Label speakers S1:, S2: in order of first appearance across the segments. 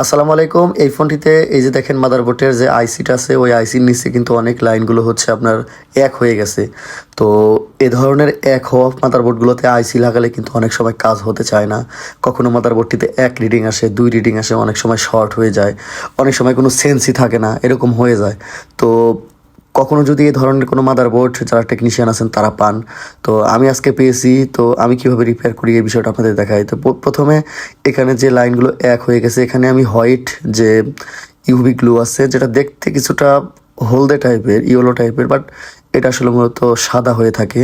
S1: আসসালামু আলাইকুম। এই ফোনটিতে এই যে দেখেন মাদারবোর্ডের যে আইসিটা আছে, ওই আইসির নিচে কিন্তু অনেক লাইনগুলো হচ্ছে আপনার এক হয়ে গেছে। তো এ ধরনের এক হওয়া মাদারবোর্ডগুলোতে আইসি লাগালে কিন্তু অনেক সময় কাজ হতে চায় না। কখনো মাদারবোর্ডটিতে এক রিডিং আসে, দুই রিডিং আসে, অনেক সময় শর্ট হয়ে যায়, অনেক সময় কোনো সেন্সই থাকে না, এরকম হয়ে যায়। তো কখনো যদি এই ধরনের কোনো মাদারবোর্ড যারা টেকনিশিয়ান আছেন তারা পান, তো আমি আজকে পেয়েছি। তো আমি কিভাবে রিপেয়ার করি এই বিষয়টা আপনাদের দেখাই। তো প্রথমে এখানে যে লাইনগুলো এক হয়ে গেছে, এখানে আমি হোয়াইট যে ইউভি গ্লু আছে, যেটা দেখতে কিছুটা হলদে টাইপের, ইয়েলো টাইপের, বাট এটা আসলে মূলত সাদা হয়ে থাকে।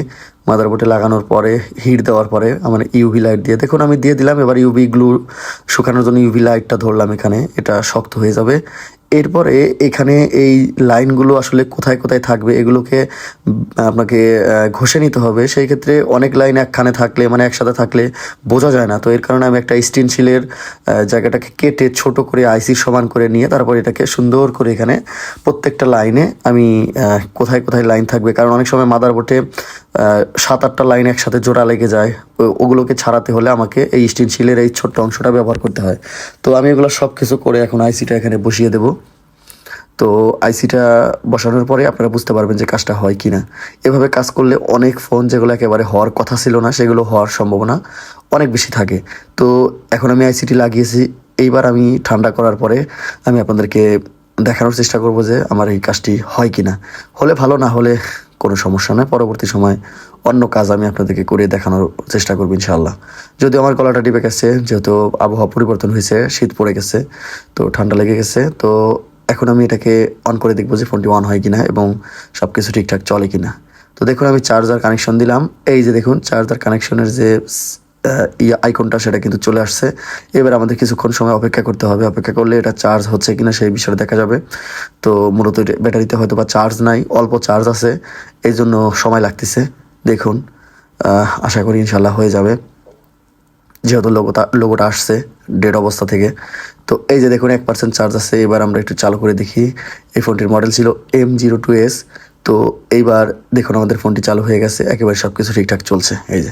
S1: মাদারবোর্ডে লাগানোর পরে, হিট দেওয়ার পরে আমার ইউভি লাইট দিয়ে দেখুন আমি দিয়ে দিলাম। এবার ইউভি গ্লু শুকানোর জন্য ইউভি লাইটটা ধরলাম, এখানে এটা শক্ত হয়ে যাবে। এরপরে এখানে এই লাইনগুলো আসলে কোথায় কোথায় থাকবে এগুলোকে আপনাকে ঘষে নিতে হবে। সেই ক্ষেত্রে অনেক লাইন একখানে থাকলে, মানে একসাথে থাকলে বোঝা যায় না। তো এর কারণে আমি একটা স্টেনসিলের জায়গাটাকে কেটে ছোট করে আইসির সমান করে নিয়ে তারপর এটাকে সুন্দর করে এখানে প্রত্যেকটা লাইনে আমি কোথায় কোথায় লাইন থাকবে, কারণ অনেক সময় মাদারবোর্ডে 7-8টা লাইন একসাথে জোড়া লেগে যায়। ওগুলোকে ছাড়াতে হলে আমাকে এই স্টেনসিলের এই ছোট্ট অংশটা ব্যবহার করতে হয়। তো আমি এগুলো সব কিছু করে এখন আইসিটা এখানে বসিয়ে দেবো। তো আইসিটা বসানোর পরে আপনারা বুঝতে পারবেন যে কাজটা হয় কি না। এভাবে কাজ করলে অনেক ফোন যেগুলো একেবারে হওয়ার কথা ছিল না, সেগুলো হওয়ার সম্ভাবনা অনেক বেশি থাকে। তো এখন আমি আইসিটি লাগিয়েছি। এইবার আমি ঠান্ডা করার পরে আমি আপনাদেরকে দেখানোর চেষ্টা করব যে আমার এই কাজটি হয় কি না। হলে ভালো, না হলে কোনো সমস্যা নয়। পরবর্তী সময় অন্য কাজ আমি আপনাদেরকে করে দেখানোর চেষ্টা করবো ইনশাআল্লাহ। যদিও আমার গলাটা টিপে গেছে, যেহেতু আবহাওয়া পরিবর্তন হয়েছে, শীত পড়ে গেছে, তো ঠান্ডা লেগে গেছে। তো এখন আমি এটাকে অন করে দেখবো যে ফোনটি অন হয় কিনা এবং সব কিছু ঠিকঠাক চলে কিনা। তো দেখুন আমি চার্জার কানেকশন দিলাম। এই যে দেখুন চার্জার কানেকশনের যে আইকনটা, সেটা কিন্তু চলে আসছে। এবার আমাদের কিছুক্ষণ সময় অপেক্ষা করতে হবে। অপেক্ষা করলে এটা চার্জ হচ্ছে কিনা সেই বিষয়টা দেখা যাবে। তো মূলত ব্যাটারিতে হয়তো বা চার্জ নাই, অল্প চার্জ আছে, এই জন্য সময় লাগতেছে। দেখুন আশা করি ইনশাল্লাহ হয়ে যাবে, যেহেতু লোগোটা আসছে ডেড অবস্থা থেকে। তো এই যে দেখুন 1% চার্জ আছে। এবার আমরা একটু চালু করে দেখি। এই ফোনটির মডেল ছিল M02s। তো এইবার দেখুন আমাদের ফোনটি চালু হয়ে গেছে, একেবারে সব কিছু ঠিকঠাক চলছে। এই যে